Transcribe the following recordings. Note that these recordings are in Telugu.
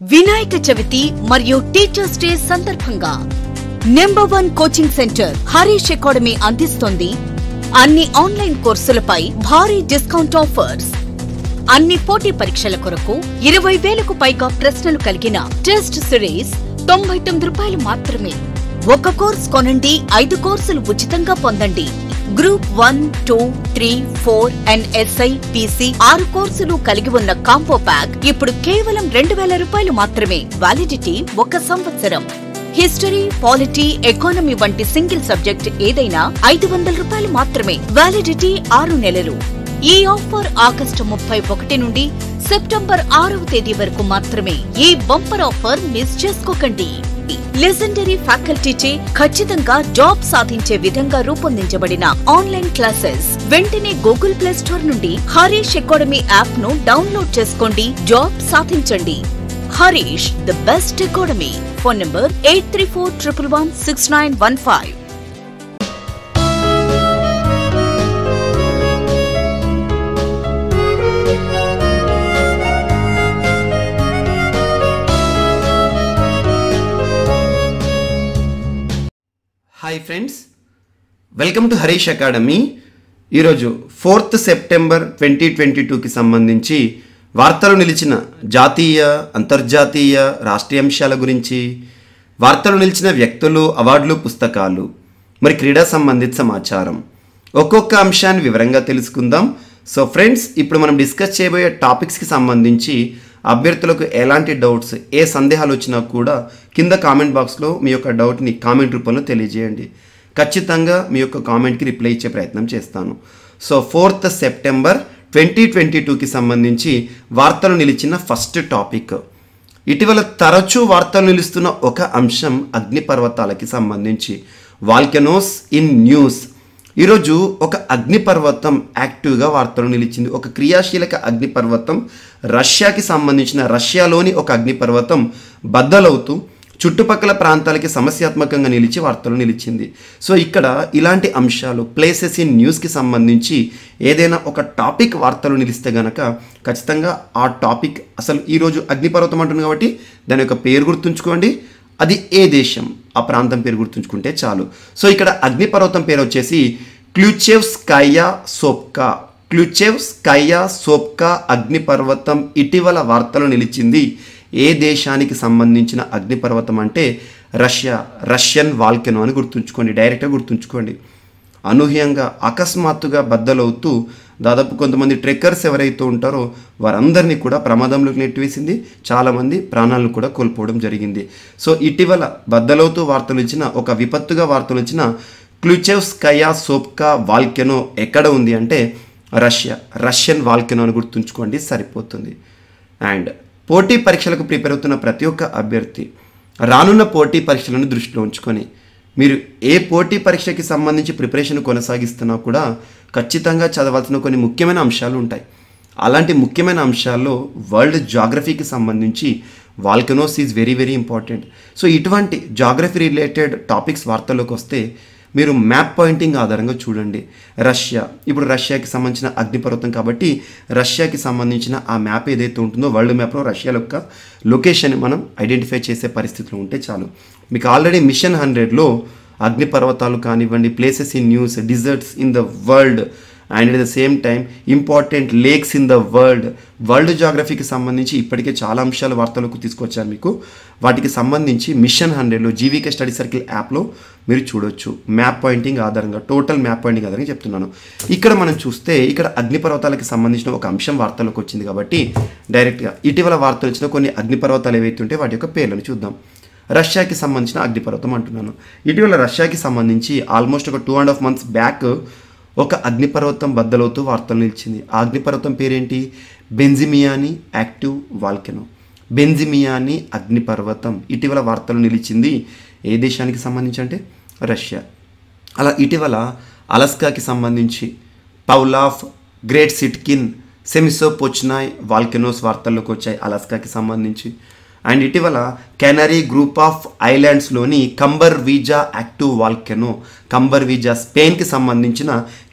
వినాయక చవితి మరియు టీచర్స్ డే సందర్భంగా number 1 coaching centre Harish academy అందిస్తోంది అన్ని ఆన్లైన్ కోర్సులపై భారీ డిస్కౌంట్ ఆఫర్స్. అన్ని పోటీ పరీక్షల కొరకు 20,000కు పైగా ప్రశ్నలు కలిగిన టెస్ట్ సిరీస్ ₹99 మాత్రమే. ఒక కోర్స్ కొనండి 5 కోర్సులు ఉచితంగా పొందండి. గ్రూప్ 1, 2, 3, 4 అండ్ SI, PC 6 కోర్సులు కలిగి ఉన్న కాంబో ప్యాక్ ఇప్పుడు కేవలం ₹2,000 మాత్రమే. వ్యాలిడిటీ 1 సంవత్సరం. హిస్టరీ, పాలిటీ, ఎకానమీ వంటి సింగిల్ సబ్జెక్ట్ ఏదైనా ₹500 మాత్రమే. వ్యాలిడిటీ 6 నెలలు. ఈ ఆఫర్ ఆగస్టు 31 నుండి సెప్టెంబర్ 6వ తేదీ వరకు మాత్రమే. ఈ బంపర్ ఆఫర్ మిస్ చేసుకోకండి. లెజెండరీ ఫ్యాకల్టీచే ఖచ్చితంగా జాబ్ సాధించే విధంగా రూపొందించబడిన ఆన్లైన్ క్లాసెస్. వెంటనే గూగుల్ ప్లే స్టోర్ నుండి హరీష్ అకాడమీ యాప్ ను డౌన్లోడ్ చేసుకోండి. జాబ్ సాధించండి. Harish, the best academy. Phone number 8341116915. Hi friends, welcome to Harish academy. ఈరోజు 4th సెప్టెంబర్ 2022కి సంబంధించి వార్తలు నిలిచిన జాతీయ, అంతర్జాతీయ, రాష్ట్రీయ అంశాల గురించి, వార్తలు నిలిచిన వ్యక్తులు, అవార్డులు, పుస్తకాలు, మరి క్రీడా సంబంధిత సమాచారం, ఒక్కొక్క అంశాన్ని వివరంగా తెలుసుకుందాం. సో ఫ్రెండ్స్, ఇప్పుడు మనం డిస్కస్ చేయబోయే టాపిక్స్కి సంబంధించి అభ్యర్థులకు ఎలాంటి డౌట్స్, ఏ సందేహాలు వచ్చినా కూడా కింద కామెంట్ బాక్స్లో మీ యొక్క డౌట్ని కామెంట్ రూపంలో తెలియజేయండి. ఖచ్చితంగా మీ యొక్క కామెంట్కి రిప్లై ఇచ్చే ప్రయత్నం చేస్తాను. సో 4th సెప్టెంబర్ 2022కి సంబంధించి వార్తలు నిలిచిన ఫస్ట్ టాపిక్. ఇటీవల తరచూ వార్తలు నిలుస్తున్న ఒక అంశం అగ్నిపర్వతాలకి సంబంధించి, వాల్కెనోస్ ఇన్ న్యూస్. ఈరోజు ఒక అగ్నిపర్వతం యాక్టివ్గా వార్తలు నిలిచింది. ఒక క్రియాశీలక అగ్నిపర్వతం, రష్యాకి సంబంధించిన, రష్యాలోని ఒక అగ్నిపర్వతం బద్దలవుతూ చుట్టుపక్కల ప్రాంతాలకి సమస్యాత్మకంగా నిలిచి వార్తలు నిలిచింది. సో ఇక్కడ ఇలాంటి అంశాలు, ప్లేసెస్ ఇన్ న్యూస్కి సంబంధించి ఏదైనా ఒక టాపిక్ వార్తలు నిలిస్తే గనక ఖచ్చితంగా ఆ టాపిక్, అసలు ఈరోజు అగ్నిపర్వతం అంటుంది కాబట్టి దాని యొక్క పేరు గుర్తుంచుకోండి, అది ఏ దేశం, ఆ ప్రాంతం పేరు గుర్తుంచుకుంటే చాలు. సో ఇక్కడ అగ్నిపర్వతం పేరు వచ్చేసి క్లూచెవ్స్కాయా సోప్కా. క్లూచెవ్స్కాయా సోప్కా అగ్నిపర్వతం ఇటీవల వార్తలు నిలిచింది. ఏ దేశానికి సంబంధించిన అగ్నిపర్వతం అంటే రష్యా, రష్యన్ వాల్కెనో అని గుర్తుంచుకోండి, డైరెక్ట్గా గుర్తుంచుకోండి. అనూహ్యంగా అకస్మాత్తుగా బద్దలవుతూ దాదాపు కొంతమంది ట్రెక్కర్స్ ఎవరైతే ఉంటారో వారందరినీ కూడా ప్రమాదంలోకి నెట్టివేసింది. చాలామంది ప్రాణాలను కూడా కోల్పోవడం జరిగింది. సో ఇటీవల బద్దలవుతూ వార్తలు ఇచ్చిన, ఒక విపత్తుగా వార్తలు ఇచ్చిన క్లూచెవ్స్కాయా సోప్కా వాల్కెనో ఎక్కడ ఉంది అంటే రష్యా, రష్యన్ వాల్కెనో అని గుర్తుంచుకోండి, సరిపోతుంది. అండ్ పోటీ పరీక్షలకు ప్రిపేర్ అవుతున్న ప్రతి ఒక్క అభ్యర్థి రానున్న పోటీ పరీక్షలను దృష్టిలో ఉంచుకొని మీరు ఏ పోటీ పరీక్షకి సంబంధించి ప్రిపరేషన్ కొనసాగిస్తున్నా కూడా ఖచ్చితంగా చదవాల్సిన కొన్ని ముఖ్యమైన అంశాలు ఉంటాయి. అలాంటి ముఖ్యమైన అంశాల్లో వరల్డ్ జాగ్రఫీకి సంబంధించి volcanoes is very very important. So ఇటువంటి జాగ్రఫీ రిలేటెడ్ టాపిక్స్ వార్తల్లోకి వస్తే మీరు మ్యాప్ పాయింటింగ్ ఆధారంగా చూడండి. రష్యా, ఇప్పుడు రష్యాకి సంబంధించిన అగ్నిపర్వతం కాబట్టి రష్యాకి సంబంధించిన ఆ మ్యాప్ ఏదైతే ఉంటుందో వరల్డ్ మ్యాప్లో రష్యా యొక్క లొకేషన్ మనం ఐడెంటిఫై చేసే పరిస్థితిలో ఉంటే చాలు. మీకు ఆల్రెడీ మిషన్ 100లో అగ్నిపర్వతాలు కానివ్వండి, places in news, deserts in the world and at the same time important lakes in the world జాగ్రఫీకి సంబంధించి ఇప్పటికే చాలా అంశాలు వార్తలకు తీసుకొచ్చాను మీకు. వాటికి సంబంధించి మిషన్ 100లో జీవీకే స్టడీ సర్కిల్ యాప్లో మీరు చూడొచ్చు. మ్యాప్ పాయింటింగ్ ఆధారంగా, టోటల్ మ్యాప్ పాయింటింగ్ ఆధారంగా చెప్తున్నాను. ఇక్కడ మనం చూస్తే ఇక్కడ అగ్నిపర్వతాలకి సంబంధించిన ఒక అంశం వార్తలకు వచ్చింది కాబట్టి డైరెక్ట్గా ఇటీవల వార్తలు వచ్చిన కొన్ని అగ్నిపర్వతాలు ఏవైతే ఉంటే వాటి యొక్క పేర్లను చూద్దాం. రష్యాకి సంబంధించిన అగ్నిపర్వతం అంటున్నాను. ఇటీవల రష్యాకి సంబంధించి ఆల్మోస్ట్ ఒక 2.5 months బ్యాక్ ఒక అగ్నిపర్వతం బద్దలవుతూ వార్తలు నిలిచింది. ఆ అగ్నిపర్వతం పేరేంటి? బెంజిమియాని యాక్టివ్ వాల్కెనో. బెంజిమియాని అగ్నిపర్వతం ఇటీవల వార్తలు నిలిచింది. ఏ దేశానికి సంబంధించి అంటే రష్యా. అలా ఇటీవల అలస్కాకి సంబంధించి పౌలాఫ్, గ్రేట్ సిట్కిన్, సెమిసోపోచ్నాయ్ వాల్కెనోస్ వార్తల్లోకి వచ్చాయి అలస్కాకి సంబంధించి. అండ్ ఇటీవల కెనరీ గ్రూప్ ఆఫ్ ఐలాండ్స్లోని కంబర్వీజా యాక్టివ్ వాల్కెనో. కంబర్వీజా స్పెయిన్కి సంబంధించిన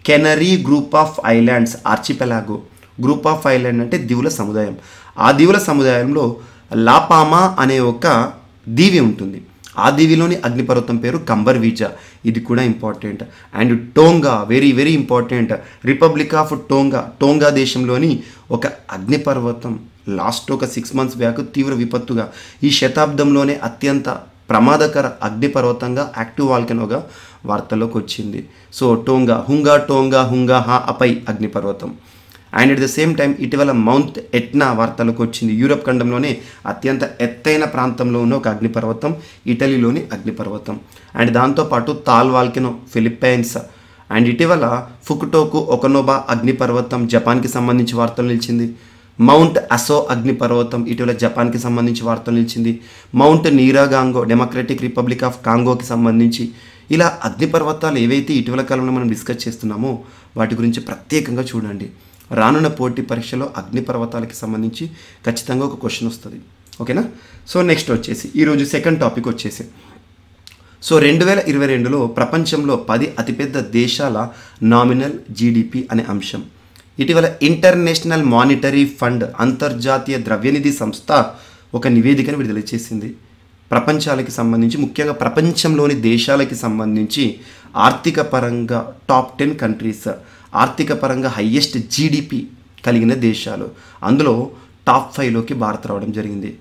Canary group of islands, archipelago group of island అంటే దీవుల సముదాయం. ఆ దీవుల సముదాయంలో లాపామా అనే ఒక దీవి ఉంటుంది. ఆ దీవిలోని అగ్నిపర్వతం పేరు కంబర్వీజా. ఇది కూడా important. And Tonga, very very important. Republic of Tonga దేశంలోని ఒక అగ్నిపర్వతం లాస్ట్ ఒక 6 months బ్యాక్ తీవ్ర విపత్తుగా ఈ శతాబ్దంలోనే అత్యంత ప్రమాదకర అగ్నిపర్వతంగా యాక్టివ్ వాల్కెనోగా వార్తల్లోకి వచ్చింది. సో టోంగా హా అపై అగ్నిపర్వతం. And at the same time ఇటీవల మౌంట్ ఎట్నా వార్తలకు వచ్చింది. యూరప్ ఖండంలోనే అత్యంత ఎత్తైన ప్రాంతంలో ఉన్న ఒక అగ్నిపర్వతం, ఇటలీలోని అగ్నిపర్వతం. అండ్ దాంతోపాటు తాల్ వాల్కెనో ఫిలిప్పైన్స్. అండ్ ఇటీవల ఫుకుటోకు ఒకనోబా అగ్నిపర్వతం జపాన్కి సంబంధించి వార్తలు నిలిచింది. మౌంట్ అసో అగ్నిపర్వతం ఇటీవల జపాన్కి సంబంధించి వార్తలు నిలిచింది. మౌంట్ నీరాగాంగో డెమోక్రటిక్ రిపబ్లిక్ ఆఫ్ కాంగోకి సంబంధించి. ఇలా అగ్నిపర్వతాలు ఏవైతే ఇటీవల కాలంలో మనం డిస్కస్ చేస్తున్నామో వాటి గురించి ప్రత్యేకంగా చూడండి. రానున్న పోటీ పరీక్షలో అగ్నిపర్వతాలకి సంబంధించి ఖచ్చితంగా ఒక క్వశ్చన్ వస్తుంది. ఓకేనా? సో నెక్స్ట్ వచ్చేసి ఈరోజు సెకండ్ టాపిక్ వచ్చేసి, సో 2022లో ప్రపంచంలో 10 అతిపెద్ద దేశాల నామినల్ జీడిపి అనే అంశం. ఇటీవల ఇంటర్నేషనల్ మానిటరీ ఫండ్ అంతర్జాతీయ ద్రవ్యనిధి సంస్థ ఒక నివేదికను విడుదల చేసింది. ప్రపంచాలకి సంబంధించి, ముఖ్యంగా ప్రపంచంలోని దేశాలకి సంబంధించి ఆర్థిక పరంగా టాప్ 10 కంట్రీస్, ఆర్థిక పరంగా హయ్యెస్ట్ జీడిపి కలిగిన దేశాలు, అందులో టాప్ 5లోకి భారత్ రావడం జరిగింది.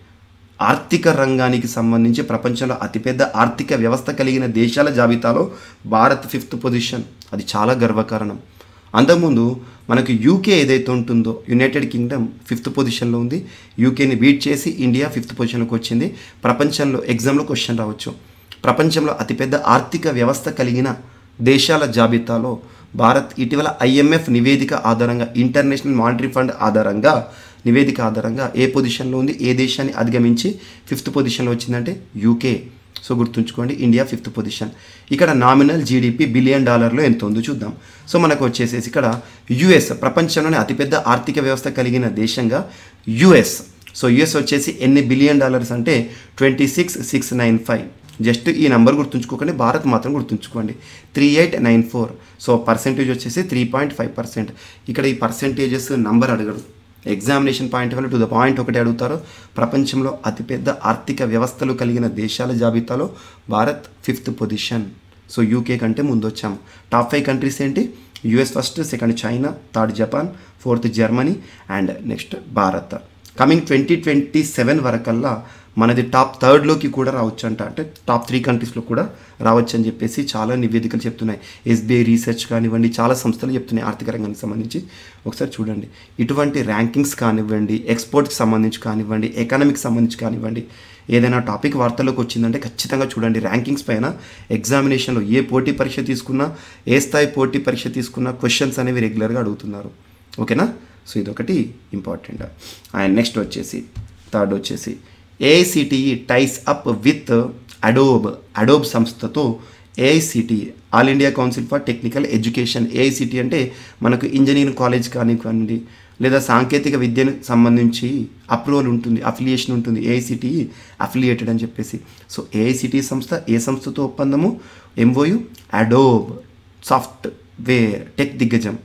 ఆర్థిక రంగానికి సంబంధించి ప్రపంచంలో అతిపెద్ద ఆర్థిక వ్యవస్థ కలిగిన దేశాల జాబితాలో భారత్ 5th పొజిషన్. అది చాలా గర్వకారణం. అంతకుముందు మనకు యూకే ఏదైతే ఉంటుందో, యునైటెడ్ కింగ్డమ్ 5th పొజిషన్లో ఉంది. యూకేని బీట్ చేసి ఇండియా 5th పొజిషన్లోకి వచ్చింది. ప్రపంచంలో ఎగ్జామ్లో క్వశ్చన్ రావచ్చు, ప్రపంచంలో అతిపెద్ద ఆర్థిక వ్యవస్థ కలిగిన దేశాల జాబితాలో భారత్ ఇటీవల IMF నివేదిక ఆధారంగా, ఇంటర్నేషనల్ మానిటరీ ఫండ్ నివేదిక ఆధారంగా ఏ పొజిషన్లో ఉంది, ఏ దేశాన్ని అధిగమించి 5th పొజిషన్లో వచ్చిందంటే యూకే. సో గుర్తుంచుకోండి, ఇండియా 5th పొజిషన్. ఇక్కడ నామినల్ జీడిపి బిలియన్ డాలర్లో ఎంత ఉందో చూద్దాం. సో మనకు వచ్చేసేసి ఇక్కడ యుఎస్ ప్రపంచంలోనే అతిపెద్ద ఆర్థిక వ్యవస్థ కలిగిన దేశంగా యుఎస్. సో యుఎస్ వచ్చేసి ఎన్ని బిలియన్ డాలర్స్ అంటే 26,695. జస్ట్ ఈ నెంబర్ గుర్తుంచుకోకండి, భారత్ మాత్రం గుర్తుంచుకోండి 3894. సో పర్సెంటేజ్ వచ్చేసి 3.5%. ఇక్కడ ఈ పర్సెంటేజెస్ నంబర్ అడగడు, ఎగ్జామినేషన్ పాయింట్ వల్ల టు ద పాయింట్ ఒకటి అడుగుతారు. ప్రపంచంలో అతిపెద్ద ఆర్థిక వ్యవస్థలు కలిగిన దేశాల జాబితాలో Bharat 5th position. So UK కంటే ముందు వచ్చాము. టాప్ 5 కంట్రీస్ ఏంటి? US first, second China, third Japan, 4th Germany and next Bharat. Coming 2027 వరకల్లా మనది టాప్ 3rd కూడా రావచ్చు అంట, అంటే టాప్ 3 కంట్రీస్లో కూడా రావచ్చు అని చెప్పేసి చాలా నివేదికలు చెప్తున్నాయి. SBI రీసెర్చ్ కానివ్వండి, చాలా సంస్థలు చెప్తున్నాయి ఆర్థిక రంగానికి సంబంధించి. ఒకసారి చూడండి, ఇటువంటి ర్యాంకింగ్స్ కానివ్వండి, ఎక్స్పోర్ట్కి సంబంధించి కానివ్వండి, ఎకనామిక్ సంబంధించి కానివ్వండి, ఏదైనా టాపిక్ వార్తల్లోకి వచ్చిందంటే ఖచ్చితంగా చూడండి. ర్యాంకింగ్స్ పైన ఎగ్జామినేషన్లో ఏ పోటీ పరీక్ష తీసుకున్నా, ఏ స్థాయి పోటీ పరీక్ష తీసుకున్నా క్వశ్చన్స్ అనేవి రెగ్యులర్గా అడుగుతున్నారు. ఓకేనా? సో ఇదొకటి ఇంపార్టెంట్. అండ్ నెక్స్ట్ వచ్చేసి థర్డ్ వచ్చేసి AICTE ties up with Adobe సంస్థతో AICTE all India council for technical education. AICTE అంటే మనకు ఇంజనీరింగ్ కాలేజ్ కానివ్వండి, లేదా సాంకేతిక విద్యను సంబంధించి అప్రూవల్ ఉంటుంది, అఫిలియేషన్ ఉంటుంది, AICTE అఫిలియేటెడ్ అని చెప్పేసి. సో AICTE సంస్థ ఏ సంస్థతో ఒప్పందము? MOU అడోబ్ సాఫ్ట్వేర్ టెక్ దిగ్గజం.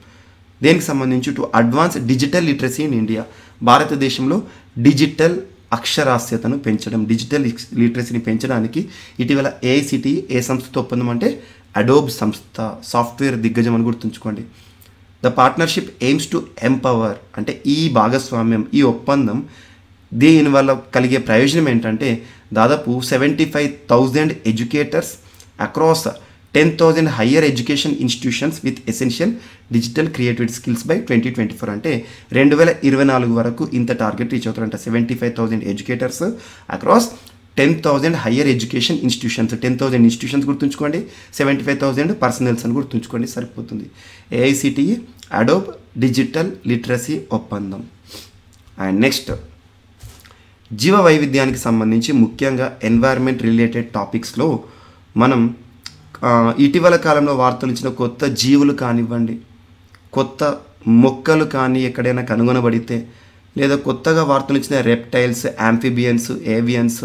దేనికి సంబంధించి? To advance digital literacy in India. భారతదేశంలో డిజిటల్ అక్షరాస్యతను పెంచడం, డిజిటల్ లిటరసీని పెంచడానికి ఇటీవల AICTE ఏ సంస్థతో ఒప్పందం అంటే అడోబ్ సంస్థ, సాఫ్ట్వేర్ దిగ్గజం అని గుర్తుంచుకోండి. The partnership AIIMS to empower అంటే ఈ భాగస్వామ్యం, ఈ ఒప్పందం దీనివల్ల కలిగే ప్రయోజనం ఏంటంటే దాదాపు 75,000 educators across 10,000 higher education institutions with essential digital creativity skills by 2024. అంటే 2024 వరకు ఇంత టార్గెట్ రీచ్ అవుతారంట. 75,000 educators across 10,000 higher education institutions. 10,000 institutions గుర్తుంచుకోండి, 75,000 పర్సనల్స్ అని గుర్తుంచుకోండి, సరిపోతుంది. AICTE అడోబ్ డిజిటల్ లిటరసీ ఒప్పందం. అండ్ నెక్స్ట్ జీవ వైవిధ్యానికి సంబంధించి ముఖ్యంగా ఎన్వైర్న్మెంట్ రిలేటెడ్ టాపిక్స్లో మనం ఇటీవల కాలంలో వార్తలు ఇచ్చిన కొత్త జీవులు కానివ్వండి, కొత్త మొక్కలు కానీ ఎక్కడైనా కనుగొనబడితే, లేదా కొత్తగా వార్తలు ఇచ్చిన రెప్టైల్స్, యాంఫిబియన్స్, ఏవియన్స్,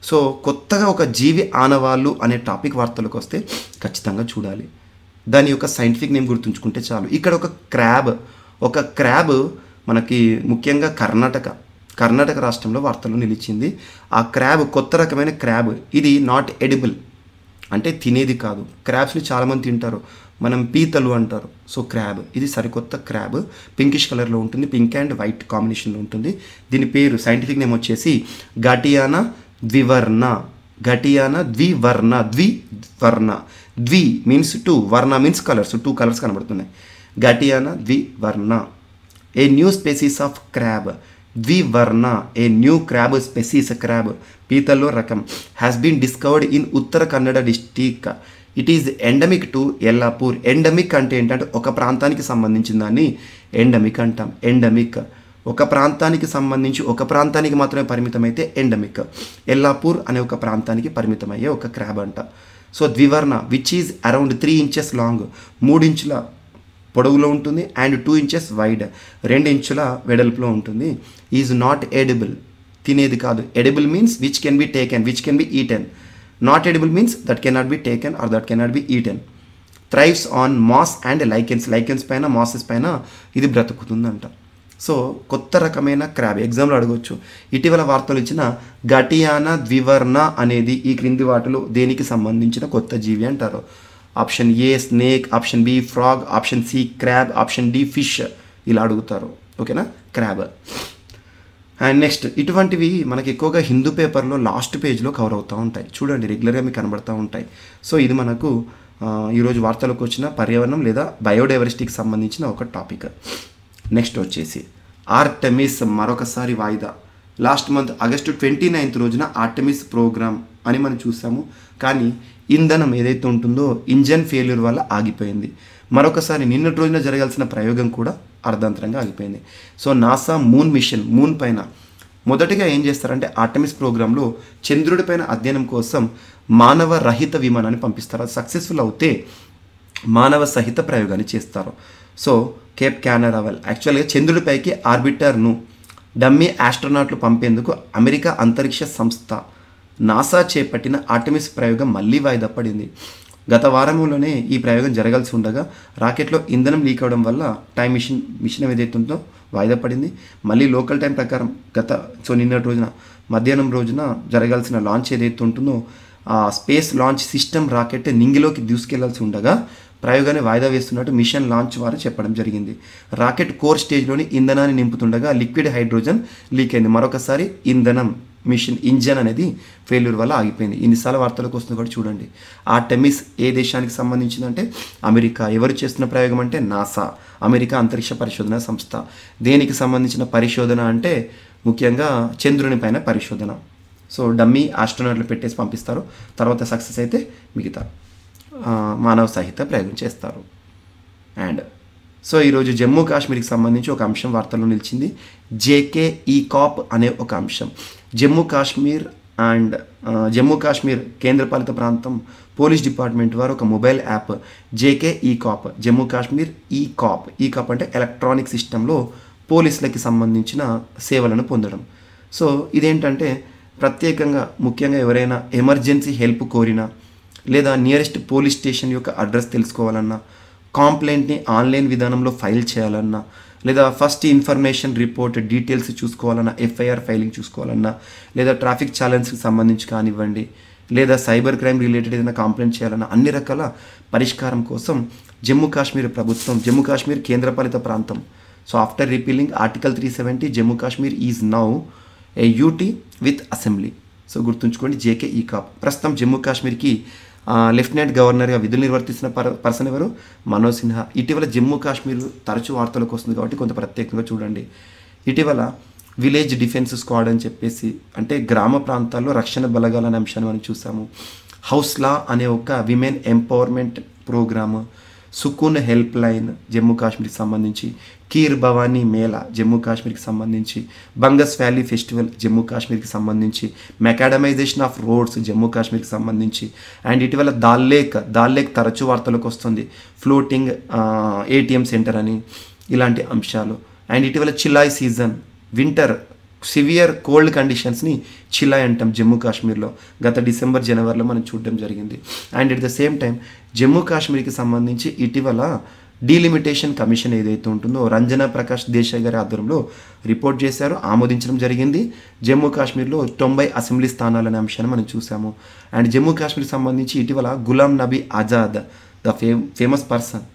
సో కొత్తగా ఒక జీవి ఆనవాళ్ళు అనే టాపిక్ వార్తలకు వస్తే ఖచ్చితంగా చూడాలి. దాని యొక్క సైంటిఫిక్ నేమ్ గుర్తుంచుకుంటే చాలు. ఇక్కడ ఒక క్రాబ్ మనకి ముఖ్యంగా కర్ణాటక రాష్ట్రంలో వార్తల్లో నిలిచింది. ఆ క్రాబ్ కొత్త రకమైన క్రాబ్, ఇది నాట్ ఎడిబుల్ అంటే తినేది కాదు. క్రాబ్స్ని చాలామంది తింటారు, మనం పీతలు అంటారు. సో క్రాబ్ ఇది సరికొత్త క్రాబ్, పింకిష్ కలర్లో ఉంటుంది, పింక్ అండ్ వైట్ కాంబినేషన్లో ఉంటుంది. దీని పేరు సైంటిఫిక్ నేమ్ వచ్చేసి గటియానా ద్వివర్ణ. Gatiana Dwivarna. Dwi means two, varna means colours, 2 colours కనబడుతున్నాయి. Gatiana Dwivarna, a new species of crab. Dwivarna, a new crab species, crab పీతల్లో రకం, has been discovered in Uttara Kannada district. It is endemic to Yellapur. Endemic అంటే ఏంటంటే ఒక ప్రాంతానికి సంబంధించిన దాన్ని ఎండమిక్ అంటాం. ఎండమిక్ ఒక ప్రాంతానికి సంబంధించి ఒక ప్రాంతానికి మాత్రమే పరిమితమైతే ఎండమిక్. ఎల్లాపూర్ అనే ఒక ప్రాంతానికి పరిమితమయ్యే ఒక క్రాబ్ అంట. So Dwivarna which is around 3 inches long, 3 ఇంచుల పొడవులో ఉంటుంది, అండ్ 2 ఇంచెస్ వైడ్, 2 ఇంచుల వెడల్పులో ఉంటుంది. ఈజ్ నాట్ ఎడిబుల్, తినేది కాదు. Edible means which can be taken, which can be eaten. Not edible means that cannot be taken or that cannot be eaten. Thrives on moss and lichens. Lichens పైన, మాసెస్ పైన ఇది బ్రతుకుతుందంట. సో కొత్త రకమైన క్రాబ్, ఎగ్జామ్లో అడగవచ్చు. ఇటీవల వార్తలు ఇచ్చిన గటియానా ద్వివర్ణ అనేది ఈ క్రింది వాటిలో దేనికి సంబంధించిన కొత్త జీవి అంటారు. Option A snake, option B frog, option C crab, option D fish. ఇలా అడుగుతారు. ఓకేనా, క్రాబ్. అండ్ నెక్స్ట్ ఇటువంటివి మనకి ఎక్కువగా హిందూ పేపర్లో లాస్ట్ పేజ్లో కవర్ అవుతూ ఉంటాయి. చూడండి, రెగ్యులర్గా మీకు కనబడుతూ ఉంటాయి. సో ఇది మనకు ఈరోజు వార్తలకు వచ్చిన పర్యావరణం లేదా బయోడైవర్సిటీకి సంబంధించిన ఒక టాపిక్. నెక్స్ట్ వచ్చేసి ఆర్టెమిస్ మరొకసారి వాయిదా. లాస్ట్ మంత్ ఆగస్టు 29th రోజున ఆర్టెమిస్ ప్రోగ్రామ్ అని మనం చూసాము, కానీ ఇంధనం ఏదైతే ఉంటుందో ఇంజన్ ఫెయిల్యూర్ వల్ల ఆగిపోయింది. మరొకసారి నిన్నటి రోజున జరగాల్సిన ప్రయోగం కూడా అర్ధాంతరంగా ఆగిపోయింది. So NASA moon machine, moon పైన మొదటిగా ఏం చేస్తారంటే ఆర్టెమిస్ ప్రోగ్రాంలో చంద్రుడి పైన అధ్యయనం కోసం మానవ రహిత విమానాన్ని పంపిస్తారు. అది సక్సెస్ఫుల్ అవుతే మానవ సహిత ప్రయోగాన్ని చేస్తారు. సో కేప్ క్యానరావెల్, యాక్చువల్గా చంద్రుడిపైకి ఆర్బిటర్ను డమ్మీ ఆస్ట్రోనాట్లు పంపేందుకు అమెరికా అంతరిక్ష సంస్థ నాసా చేపట్టిన ఆర్టెమిస్ ప్రయోగం మళ్ళీ వాయిదా పడింది. గత వారంలోనే ఈ ప్రయోగం జరగాల్సి ఉండగా రాకెట్లో ఇంధనం లీక్ అవడం వల్ల టైం మిషన్ ఏదైతే ఉందో వాయిదా పడింది. మళ్ళీ లోకల్ టైం ప్రకారం నిన్నటి రోజున మధ్యాహ్నం రోజున జరగాల్సిన లాంచ్ ఏదైతే ఉంటుందో ఆ స్పేస్ లాంచ్ సిస్టమ్ రాకెట్ నింగిలోకి దూసుకెళ్లాల్సి ఉండగా ప్రయోగాన్ని వాయిదా వేస్తున్నట్టు మిషన్ లాంచ్ వారు చెప్పడం జరిగింది. రాకెట్ కోర్ స్టేజ్లోని ఇంధనాన్ని నింపుతుండగా లిక్విడ్ హైడ్రోజన్ లీక్ అయింది. మరొకసారి ఇంజన్ అనేది ఫెయిల్యూర్ వల్ల ఆగిపోయింది. ఇన్నిసార్లు వార్తలకు వస్తుంది కూడా చూడండి. ఆర్టెమిస్ ఏ దేశానికి సంబంధించిందంటే అమెరికా. ఎవరు చేస్తున్న ప్రయోగం అంటే నాసా, అమెరికా అంతరిక్ష పరిశోధన సంస్థ. దేనికి సంబంధించిన పరిశోధన అంటే ముఖ్యంగా చంద్రుని పైన పరిశోధన. సో డమ్మీ ఆస్ట్రోనాట్లు పెట్టేసి పంపిస్తారు, తర్వాత సక్సెస్ అయితే మిగతా మానవ సహిత ప్రయోగం చేస్తారు. అండ్ సో ఈరోజు జమ్మూ కాశ్మీర్కి సంబంధించి ఒక అంశం వార్తల్లో నిలిచింది. JKE-COP అనే ఒక అంశం. జమ్మూ కాశ్మీర్ కేంద్రపాలిత ప్రాంతం పోలీస్ డిపార్ట్మెంట్ వారు ఒక mobile app JKE-COP, Jammu Kashmir ఈ కాప్ అంటే ఎలక్ట్రానిక్ సిస్టంలో పోలీసులకి సంబంధించిన సేవలను పొందడం. సో ఇదేంటంటే ప్రత్యేకంగా ముఖ్యంగా ఎవరైనా ఎమర్జెన్సీ హెల్ప్ కోరినా లేదా నియరెస్ట్ పోలీస్ స్టేషన్ యొక్క అడ్రస్ తెలుసుకోవాలన్నా, కాంప్లైంట్ని ఆన్లైన్ విధానంలో ఫైల్ చేయాలన్నా, లేదా ఫస్ట్ ఇన్ఫర్మేషన్ రిపోర్ట్ డీటెయిల్స్ చూసుకోవాలన్నా, FIR ఫైలింగ్ చూసుకోవాలన్నా, లేదా ట్రాఫిక్ ఛాలెంజ్కి సంబంధించి కానివ్వండి, లేదా సైబర్ క్రైమ్ రిలేటెడ్ ఏదైనా కంప్లైంట్ చేయాలన్నా, అన్ని రకాల పరిష్కారం కోసం జమ్మూ కాశ్మీర్ కేంద్రపాలిత ప్రాంతం. So after repealing article 370 Jammu Kashmir is now a UT with assembly. So గుర్తుంచుకోండి, JKE-COP. ప్రస్తుతం జమ్మూ కాశ్మీర్కి లెఫ్టినెంట్ గవర్నర్గా విధులు నిర్వర్తిస్తున్న పర్సన్ ఎవరు? మనోజ్ సిన్హా. ఇటీవల జమ్మూ కాశ్మీర్ తరచూ వార్తలకు వస్తుంది కాబట్టి కొంత ప్రత్యేకంగా చూడండి. ఇటీవల విలేజ్ డిఫెన్స్ స్క్వాడ్ అని చెప్పేసి, అంటే గ్రామ ప్రాంతాల్లో రక్షణ బలగాల అనే అంశాన్ని మనం చూసాము. హౌస్లా అనే ఒక women empowerment programme, Sukoon help line Jammu కాశ్మీర్కి సంబంధించి, కీర్ భవానీ మేళా జమ్మూ కాశ్మీర్కి సంబంధించి, బంగస్ వ్యాలీ ఫెస్టివల్ జమ్మూ కాశ్మీర్కి సంబంధించి, మెకాడమైజేషన్ ఆఫ్ రోడ్స్ జమ్మూ కాశ్మీర్కి సంబంధించి, అండ్ ఇటీవల దాల్ లేక్ తరచూ వార్తలకు వస్తుంది, ఫ్లోటింగ్ ATM సెంటర్ అని, ఇలాంటి అంశాలు. అండ్ ఇటీవల Chillai season, winter severe cold కండిషన్స్ని చిలాయ్ అంటాం జమ్మూ కాశ్మీర్లో. గత డిసెంబర్ జనవరిలో మనం చూడడం జరిగింది. And at the same time Jammu కాశ్మీర్కి సంబంధించి ఇటీవల డీలిమిటేషన్ కమిషన్ ఏదైతే ఉంటుందో రంజనా ప్రకాష్ దేశాయ్ గారి ఆధ్వర్యంలో రిపోర్ట్ చేశారు, ఆమోదించడం జరిగింది. జమ్మూ కాశ్మీర్లో 90 అసెంబ్లీ స్థానాలనే అంశాన్ని మనం చూసాము. అండ్ జమ్మూ కాశ్మీర్కి సంబంధించి ఇటీవల Ghulam Nabi Azad the famous person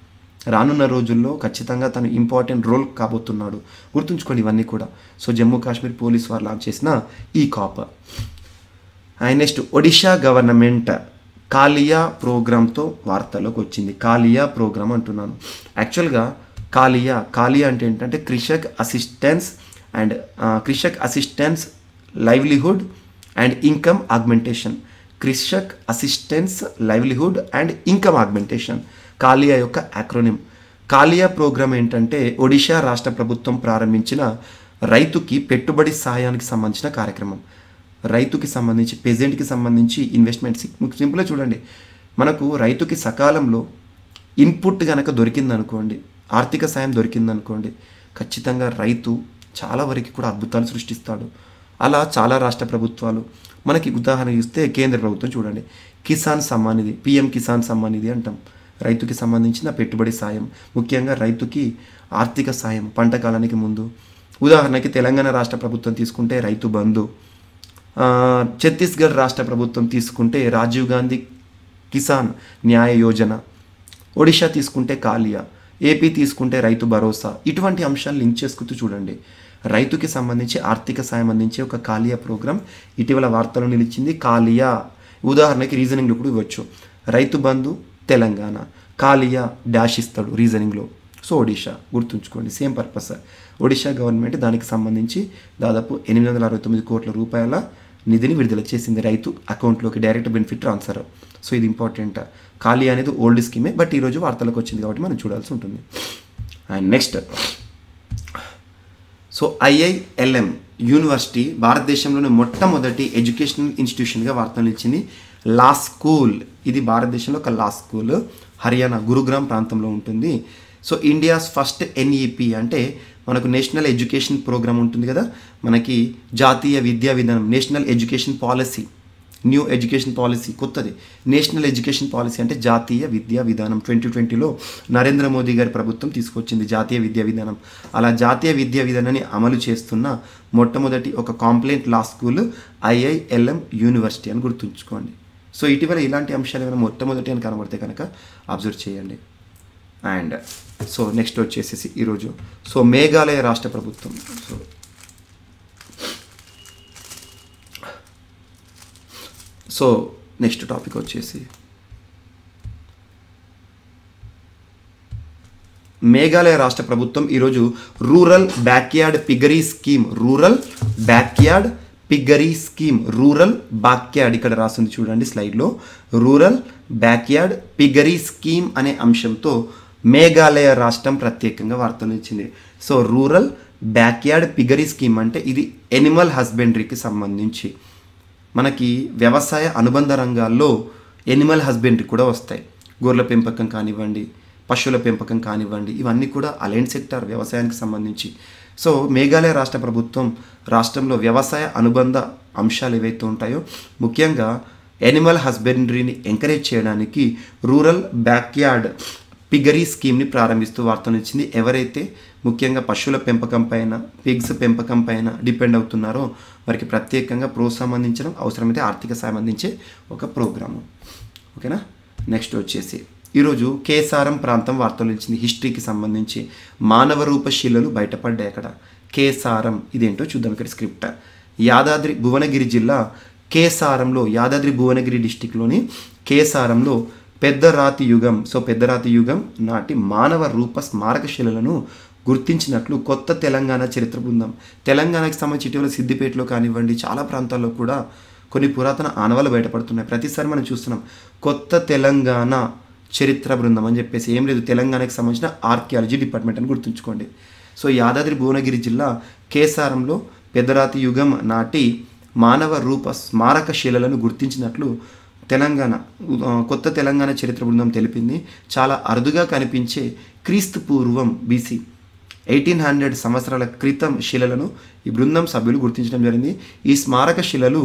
రానున్న రోజుల్లో ఖచ్చితంగా తను ఇంపార్టెంట్ రోల్ కాబోతున్నాడు. గుర్తుంచుకోండి ఇవన్నీ కూడా. సో జమ్మూ కాశ్మీర్ పోలీస్ వారు లాంచ్ చేసిన ఈ cop. And next Odisha government KALIA ప్రోగ్రామ్తో వార్తల్లోకి వచ్చింది. కాలియా ప్రోగ్రామ్ అంటున్నాను. యాక్చువల్గా కాలియా అంటే ఏంటంటే Krushak assistance livelihood and income augmentation. Krushak assistance livelihood and income augmentation KALIA యొక్క యాక్రోనిమ్. కాలియా ప్రోగ్రామ్ ఏంటంటే ఒడిషా రాష్ట్ర ప్రభుత్వం ప్రారంభించిన రైతుకి పెట్టుబడి సహాయానికి సంబంధించిన కార్యక్రమం. రైతుకి సంబంధించి పెజెంట్కి సంబంధించి ఇన్వెస్ట్మెంట్స్ సింపుల్గా చూడండి. మనకు రైతుకి సకాలంలో ఇన్పుట్ కనుక దొరికిందనుకోండి, ఆర్థిక సాయం దొరికిందనుకోండి, ఖచ్చితంగా రైతు చాలా వరకు కూడా అద్భుతాలు సృష్టిస్తాడు. అలా చాలా రాష్ట్ర ప్రభుత్వాలు, మనకి ఉదాహరణ చూస్తే కేంద్ర ప్రభుత్వం చూడండి, కిసాన్ సమ్మాన్ నిధి, పిఎం కిసాన్ సమ్మాన్ నిధి అంటాం. రైతుకి సంబంధించిన పెట్టుబడి సాయం, ముఖ్యంగా రైతుకి ఆర్థిక సాయం పంట కాలానికి ముందు. ఉదాహరణకి తెలంగాణ రాష్ట్ర ప్రభుత్వం తీసుకుంటే రైతు బంధు, ఛత్తీస్గఢ్ రాష్ట్ర ప్రభుత్వం తీసుకుంటే రాజీవ్ గాంధీ కిసాన్ న్యాయ యోజన, ఒడిషా తీసుకుంటే కాలియా, ఏపీ తీసుకుంటే రైతు భరోసా. ఇటువంటి అంశాలు లింక్ చేసుకుంటూ చూడండి. రైతుకి సంబంధించి ఆర్థిక సాయం అందించే ఒక కాలియా ప్రోగ్రాం ఇటీవల వార్తలో నిలిచింది. కాలియా ఉదాహరణకి రీజనింగ్లో కూడా ఇవ్వచ్చు. రైతు బంధు తెలంగాణ, కాలియా డాష్ ఇస్తాడు రీజనింగ్లో. సో ఒడిషా గుర్తుంచుకోండి, సేమ్ పర్పస్. ఒడిషా గవర్నమెంట్ దానికి సంబంధించి దాదాపు 869 కోట్ల రూపాయల నిధిని విడుదల చేసింది రైతు అకౌంట్లోకి, డైరెక్ట్ బెనిఫిట్ ట్రాన్స్ఫర్. సో ఇది ఇంపార్టెంట్. కాలియా అనేది ఓల్డ్ స్కీమే, బట్ ఈరోజు వార్తలకు వచ్చింది కాబట్టి మనం చూడాల్సి ఉంటుంది. అండ్ నెక్స్ట్, సో ఐఐఎల్ఎం యూనివర్సిటీ భారతదేశంలోని మొట్టమొదటి ఎడ్యుకేషనల్ ఇన్స్టిట్యూషన్గా వార్తలు ఇచ్చింది. లా స్కూల్, ఇది భారతదేశంలో ఒక లా స్కూల్, హర్యానా గురుగ్రామ్ ప్రాంతంలో ఉంటుంది. సో ఇండియాస్ ఫస్ట్ ఎన్ఈపి అంటే మనకు నేషనల్ ఎడ్యుకేషన్ ప్రోగ్రామ్ ఉంటుంది కదా, మనకి జాతీయ విద్యా విధానం, national education policy, new education policy కొత్తది. నేషనల్ ఎడ్యుకేషన్ పాలసీ అంటే జాతీయ విద్యా విధానం 2020లో నరేంద్ర మోదీ గారి ప్రభుత్వం తీసుకొచ్చింది జాతీయ విద్యా విధానం. అలా జాతీయ విద్యా విధానాన్ని అమలు చేస్తున్న మొట్టమొదటి ఒక కాంప్లైంట్ లా స్కూల్ ఐఐఎల్ఎం యూనివర్సిటీ అని గుర్తుంచుకోండి. సో ఇటీవల ఇలాంటి అంశాలు ఏమైనా మొట్టమొదటి అని కనబడితే కనుక అబ్జర్వ్ చేయండి. అండ్ సో నెక్స్ట్ వచ్చేసేసి ఈరోజు సో మేఘాలయ రాష్ట్ర ప్రభుత్వం, సో నెక్స్ట్ టాపిక్ వచ్చేసి మేఘాలయ రాష్ట్ర ప్రభుత్వం ఈరోజు rural backyard piggery scheme, rural backyard ఇక్కడ రాస్తుంది చూడండి స్లైడ్లో, రూరల్ బ్యాక్యార్డ్ పిగ్గరీ స్కీమ్ అనే అంశంతో మేఘాలయ రాష్ట్రం ప్రత్యేకంగా వార్తలు ఇచ్చింది. So rural backyard piggery scheme అంటే ఇది ఎనిమల్ హస్బెండరీకి సంబంధించి, మనకి వ్యవసాయ అనుబంధ రంగాల్లో ఎనిమల్ హస్బెండరీ కూడా వస్తాయి. గొర్రెల పెంపకం కానివ్వండి, పశువుల పెంపకం కానివ్వండి, ఇవన్నీ కూడా అలైన్ సెక్టార్ వ్యవసాయానికి సంబంధించి. సో మేఘాలయ రాష్ట్ర ప్రభుత్వం రాష్ట్రంలో వ్యవసాయ అనుబంధ అంశాలు ఏవైతే ఉంటాయో ముఖ్యంగా ఎనిమల్ హస్బెండరీని ఎంకరేజ్ చేయడానికి రూరల్ బ్యాక్యార్డ్ పిగ్గరీ స్కీమ్ని ప్రారంభిస్తూ వార్తలు ఇచ్చింది. ఎవరైతే ముఖ్యంగా పశువుల పెంపకం పైన, పిగ్స్ పెంపకం పైన డిపెండ్ అవుతున్నారో వారికి ప్రత్యేకంగా ప్రోత్సాహం అందించడం, అవసరమైతే ఆర్థిక సాయం అందించే ఒక ప్రోగ్రాము. ఓకేనా. నెక్స్ట్ వచ్చేసి ఈరోజు కేసారం ప్రాంతం వార్తలు ఇచ్చింది. హిస్టరీకి సంబంధించి మానవ రూప శిలలు బయటపడ్డాయి అక్కడ. కేసారం ఇదేంటో చూద్దాం. ఇక్కడ స్క్రిప్ట్. యాదాద్రి భువనగిరి జిల్లా కేసారంలో, యాదాద్రి భువనగిరి డిస్టిక్లోని కేసారంలో పెద్దరాతి యుగం నాటి మానవ రూప స్మారక శిలలను గుర్తించినట్లు కొత్త తెలంగాణ చరిత్ర బృందం, తెలంగాణకి సంబంధించి ఇటీవల సిద్దిపేటలో కానివ్వండి చాలా ప్రాంతాల్లో కూడా కొన్ని పురాతన ఆనవాళ్ళు బయటపడుతున్నాయి. ప్రతిసారి మనం చూస్తున్నాం కొత్త తెలంగాణ చరిత్ర బృందం అని చెప్పేసి. ఏం లేదు, తెలంగాణకి సంబంధించిన ఆర్కియాలజీ డిపార్ట్మెంట్ అని గుర్తుంచుకోండి. సో యాదాద్రి భువనగిరి జిల్లా కేసారంలో పెద్దరాతి యుగం నాటి మానవ రూప స్మారక శిలలను గుర్తించినట్లు కొత్త తెలంగాణ చరిత్ర బృందం తెలిపింది. చాలా అరుదుగా కనిపించే క్రీస్తు పూర్వం బీసీ 1800 సంవత్సరాల క్రితం శిలలను ఈ బృందం సభ్యులు గుర్తించడం జరిగింది. ఈ స్మారక శిలలు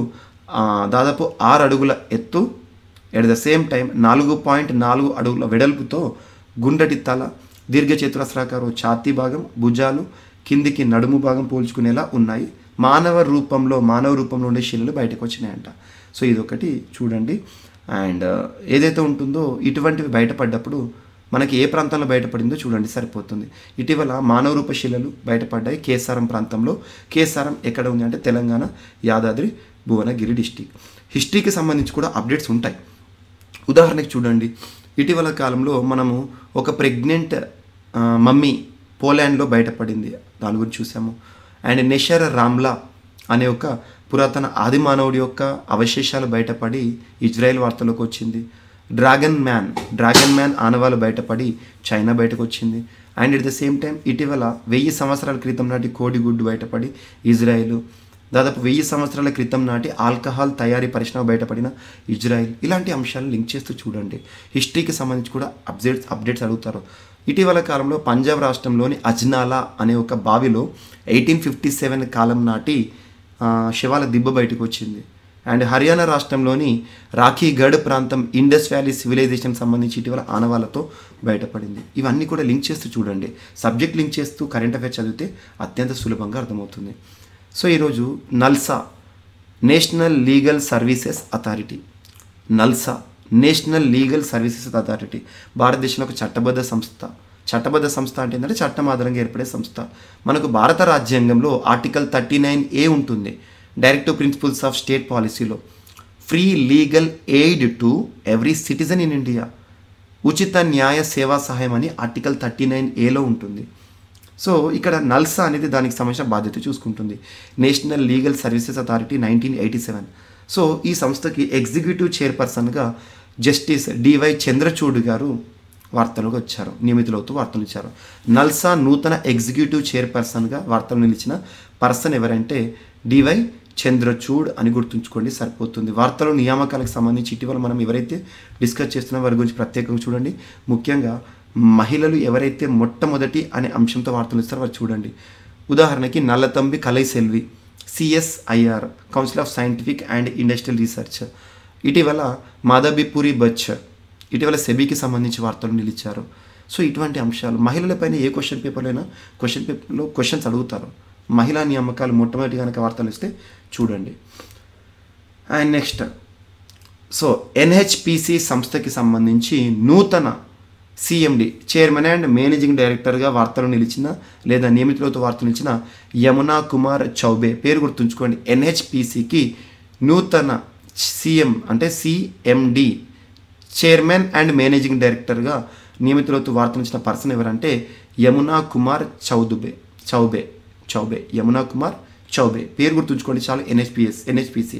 దాదాపు 6 అడుగుల ఎత్తు, ఎట్ ద సేమ్ టైం 4.4 అడుగుల వెడల్పుతో, గుండ్రటి తల, దీర్ఘచతురస్రాకారం ఛాతీ భాగం, భుజాలు, కిందికి నడుము భాగం పోల్చుకునేలా ఉన్నాయి. మానవ రూపంలో ఉండే శిలలు బయటకు వచ్చినాయంట. సో ఇదొకటి చూడండి. అండ్ ఏదైతే ఉంటుందో ఇటువంటివి బయటపడ్డప్పుడు మనకి ఏ ప్రాంతంలో బయటపడిందో చూడండి సరిపోతుంది. ఇటీవల మానవ రూప శిలలు బయటపడ్డాయి కేసారం ప్రాంతంలో. కేసారం ఎక్కడ ఉంది అంటే తెలంగాణ, యాదాద్రి భువనగిరి డిస్టిక్. హిస్టరీకి సంబంధించి కూడా అప్డేట్స్ ఉంటాయి. ఉదాహరణకి చూడండి, ఇటీవల కాలంలో మనము ఒక ప్రెగ్నెంట్ మమ్మీ పోలాండ్లో బయటపడింది, దాని గురించి చూసాము. అండ్ నెషర్ రామ్లా అనే ఒక పురాతన ఆది మానవుడి యొక్క అవశేషాలు బయటపడి ఇజ్రాయెల్ వార్తలోకి వచ్చింది. డ్రాగన్ మ్యాన్ ఆనవాళ్ళు బయటపడి చైనా బయటకు వచ్చింది. And at the same time ఇటీవల 1000 సంవత్సరాల క్రితం నాటి కోడిగుడ్డు బయటపడి ఇజ్రాయెల్, దాదాపు 1000 సంవత్సరాల క్రితం నాటి ఆల్కహాల్ తయారీ పరిశ్రమ బయటపడిన ఇజ్రాయెల్. ఇలాంటి అంశాలు లింక్ చేస్తూ చూడండి. హిస్టరీకి సంబంధించి కూడా అప్డేట్స్ అడుగుతారు. ఇటీవల కాలంలో పంజాబ్ రాష్ట్రంలోని అజ్నాలా అనే ఒక బావిలో 1857 కాలం నాటి శవాల దిబ్బ బయటకు వచ్చింది. అండ్ హర్యానా రాష్ట్రంలోని రాఖీగఢ్ ప్రాంతం ఇండస్ వ్యాలీ సివిలైజేషన్ సంబంధించి ఇటీవల ఆనవాళ్ళతో బయటపడింది. ఇవన్నీ కూడా లింక్ చేస్తూ చూడండి. సబ్జెక్ట్ లింక్ చేస్తూ కరెంట్ అఫైర్స్ చదివితే అత్యంత సులభంగా అర్థమవుతుంది. సో ఈరోజు NALSA national legal services authority, NALSA national legal services authority భారతదేశంలో ఒక చట్టబద్ధ సంస్థ అంటే ఏంటంటే చట్టం ఆధారంగా ఏర్పడే సంస్థ. మనకు భారత రాజ్యాంగంలో ఆర్టికల్ 39A ఉంటుంది. డైరెక్టివ్ ప్రిన్సిపల్స్ ఆఫ్ స్టేట్ పాలసీలో free legal aid to every citizen in India, ఉచిత న్యాయ సేవా సహాయం అని ఆర్టికల్ 39A ఉంటుంది. సో ఇక్కడ నల్సా అనేది దానికి సంబంధించిన బాధ్యత చూసుకుంటుంది. National legal services authority 1987. So ఈ సంస్థకి ఎగ్జిక్యూటివ్ చైర్పర్సన్గా జస్టిస్ డివై చంద్రచూడ్ గారు వార్తలకు వచ్చారు, నియమితులవుతూ వార్తలు ఇచ్చారు. నల్సా నూతన ఎగ్జిక్యూటివ్ చైర్పర్సన్గా వార్తలు నిలిచిన పర్సన్ ఎవరంటే డివై చంద్రచూడ్ అని గుర్తుంచుకోండి సరిపోతుంది. వార్తలు నియామకాలకు సంబంధించి ఇటీవల మనం ఎవరైతే డిస్కస్ చేస్తున్న వారి గురించి ప్రత్యేకంగా చూడండి. ముఖ్యంగా మహిళలు ఎవరైతే మొట్టమొదటి అనే అంశంతో వార్తలు ఇస్తారో వారు చూడండి. ఉదాహరణకి Nallathambi Kalaiselvi, CSIR council of scientific and industrial research. ఇటీవల మాధబీపురి బచ్ ఇటీవల సెబీకి సంబంధించి వార్తలు నిలిచారు. సో ఇటువంటి అంశాలు మహిళలపైన ఏ క్వశ్చన్ పేపర్లో క్వశ్చన్స్ అడుగుతారు. మహిళా నియామకాలు మొట్టమొదటి కనుక వార్తలు ఇస్తే చూడండి. అండ్ నెక్స్ట్ సో NHPC సంస్థకి సంబంధించి నూతన CMD చైర్మన్ అండ్ మేనేజింగ్ డైరెక్టర్గా వార్తలు నిలిచిన లేదా నియమితులతో వార్తలు నిలిచిన యమునా కుమార్ చౌబే పేరు గుర్తుంచుకోండి. NHPCకి నూతన CM అంటే CMD చైర్మన్ అండ్ మేనేజింగ్ డైరెక్టర్గా నియమితులతో వార్తలు ఇచ్చిన పర్సన్ ఎవరంటే యమునా కుమార్ చౌబే యమునా కుమార్ చౌబే పేరు గుర్తుంచుకోండి చాలు. NHPC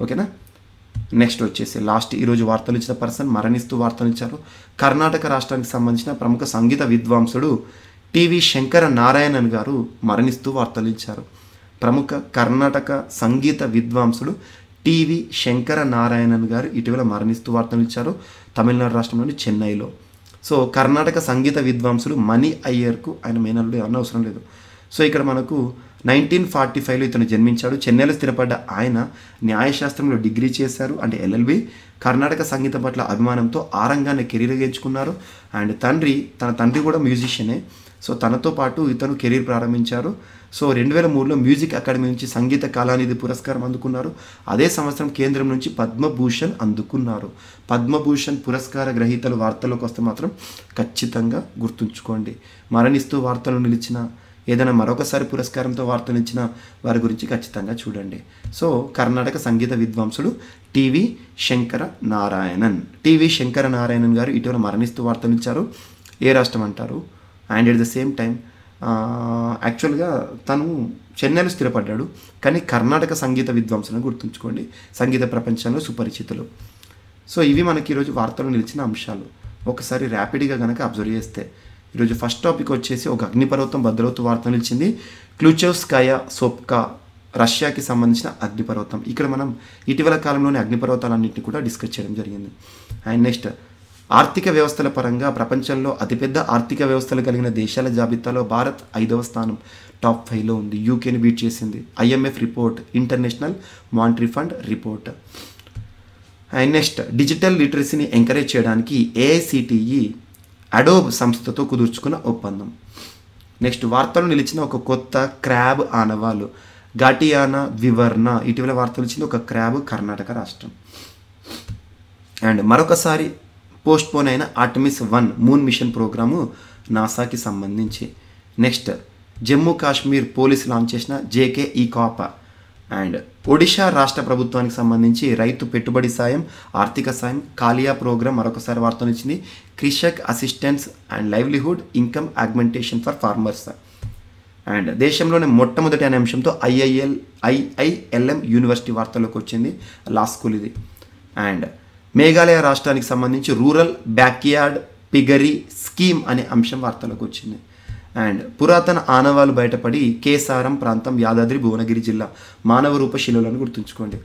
ఓకేనా. నెక్స్ట్ వచ్చేసి లాస్ట్ ఈరోజు వార్తలు ఇచ్చిన పర్సన్ మరణిస్తూ వార్తలు ఇచ్చారు. కర్ణాటక రాష్ట్రానికి సంబంధించిన ప్రముఖ సంగీత విద్వాంసుడు టివి శంకర నారాయణన్ గారు మరణిస్తూ వార్తలు ఇచ్చారు. ప్రముఖ కర్ణాటక సంగీత విద్వాంసుడు టివి శంకర నారాయణన్ గారు ఇటీవల మరణిస్తూ వార్తలు ఇచ్చారు తమిళనాడు రాష్ట్రంలోని చెన్నైలో. సో కర్ణాటక సంగీత విద్వాంసులు మణి అయ్యర్కు ఆయన మేనల్లుడు ఏమన్నా అవసరం లేదు. సో ఇక్కడ మనకు 1945లో ఇతను జన్మించాడు. చెన్నైలో స్థిరపడ్డ ఆయన న్యాయశాస్త్రంలో డిగ్రీ చేశారు అంటే LLB. కర్ణాటక సంగీతం పట్ల అభిమానంతో ఆ రంగాన్ని కెరీర్గా ఎంచుకున్నారు. అండ్ తన తండ్రి కూడా మ్యూజిషియనే. సో తనతో పాటు ఇతను కెరీర్ ప్రారంభించారు. సో 2003లో మ్యూజిక్ అకాడమీ నుంచి సంగీత కళానిధి పురస్కారం అందుకున్నారు. అదే సంవత్సరం కేంద్రం నుంచి పద్మభూషణ్ అందుకున్నారు. పద్మభూషణ్ పురస్కార గ్రహీతలు వార్తల్లోకి వస్తే మాత్రం ఖచ్చితంగా గుర్తుంచుకోండి. మరణిస్తూ వార్తలు నిలిచిన ఏదైనా మరొకసారి పురస్కారంతో వార్తలు ఇచ్చిన వారి గురించి ఖచ్చితంగా చూడండి. సో కర్ణాటక సంగీత విద్వాంసుడు టివి శంకర నారాయణన్ గారు ఇటీవల మరణిస్తూ వార్తలు ఇచ్చారు. ఏ రాష్ట్రం అంటారు? And at the same time యాక్చువల్గా తను చెన్నైలో స్థిరపడ్డాడు, కానీ కర్ణాటక సంగీత విద్వాంసులను గుర్తుంచుకోండి, సంగీత ప్రపంచంలో సుపరిచితులు. సో ఇవి మనకి ఈరోజు వార్తలు నిలిచిన అంశాలు. ఒకసారి ర్యాపిడ్గా కనుక అబ్జర్వ్ చేస్తే ఈరోజు ఫస్ట్ టాపిక్ వచ్చేసి ఒక అగ్నిపర్వతం బద్దలవుతూ వార్త నిలిచింది. క్లూచెవ్స్కాయా సోప్కా రష్యాకి సంబంధించిన అగ్నిపర్వతం. ఇక్కడ మనం ఇటీవల కాలంలోని అగ్నిపర్వతాలన్నింటినీ కూడా డిస్కస్ చేయడం జరిగింది. అండ్ నెక్స్ట్ ఆర్థిక వ్యవస్థల పరంగా ప్రపంచంలో అతిపెద్ద ఆర్థిక వ్యవస్థలు కలిగిన దేశాల జాబితాలో భారత్ 5వ స్థానం, టాప్ 5లో ఉంది. యూకేని బీట్ చేసింది. IMF report, international monetary fund report. And next digital లిటరసీని ఎంకరేజ్ చేయడానికి AICTE అడోబ్ సంస్థతో కుదుర్చుకున్న ఒప్పందం. నెక్స్ట్ వార్తలు నిలిచిన ఒక కొత్త క్రాబ్ ఆనవాలు ఘాటియానా వివర్ణ. ఇటీవల వార్తలు ఇచ్చింది ఒక క్రాబ్ కర్ణాటక రాష్ట్రం. అండ్ మరొకసారి పోస్ట్ పోన్ అయిన ఆర్టమిస్ 1 మూన్ మిషన్ ప్రోగ్రాము నాసాకి సంబంధించి. Next Jammu Kashmir police launch చేసిన జేకే ఈ కాపా. అండ్ ఒడిషా రాష్ట్ర ప్రభుత్వానికి సంబంధించి రైతు పెట్టుబడి సాయం ఆర్థిక సాయం కాలియా ప్రోగ్రామ్ మరొకసారి వార్తలు ఇచ్చింది. Krushak assistance and livelihood income augmentation for farmers. And దేశంలోనే మొట్టమొదటి అనే అంశంతో ఐఐఎల్ఎం యూనివర్సిటీ వార్తల్లోకి వచ్చింది, లా స్కూల్ ఇది. అండ్ మేఘాలయ రాష్ట్రానికి సంబంధించి రూరల్ బ్యాక్యార్డ్ పిగరీ స్కీమ్ అనే అంశం వార్తల్లోకి వచ్చింది. అండ్ పురాతన ఆనవాలు బయటపడి కేసారం ప్రాంతం యాదాద్రి భువనగిరి జిల్లా మానవ రూప శిలలను గుర్తుంచుకోండి.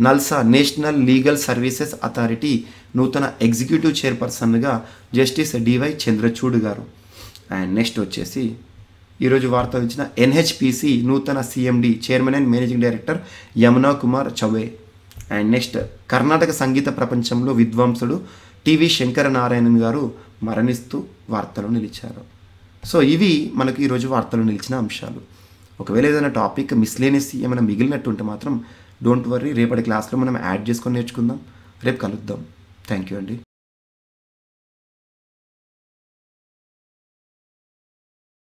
NALSA national legal services authority నూతన ఎగ్జిక్యూటివ్ చైర్పర్సన్గా justice DY Chandrachud garu. And next వచ్చేసి ఈరోజు వార్తలు ఇచ్చిన ఎన్హెచ్పిసి నూతన CMD chairman and managing director Yamuna Kumar Chaubey. And next Karnataka సంగీత ప్రపంచంలో విద్వాంసుడు టివి శంకరనారాయణన్ గారు మరణిస్తూ వార్తలు నిలిచారు. సో ఇవి మనకు ఈరోజు వార్తలు నిలిచిన అంశాలు. ఒకవేళ ఏదైనా టాపిక్ మిస్లేనియస్ ఏమైనా మిగిలినట్టు ఉంటే మాత్రం డోంట్ వర్రీ, రేపటి క్లాస్లో మనం యాడ్ చేసుకొని నేర్చుకుందాం. రేపు కలుద్దాం. థ్యాంక్ యూ అండి.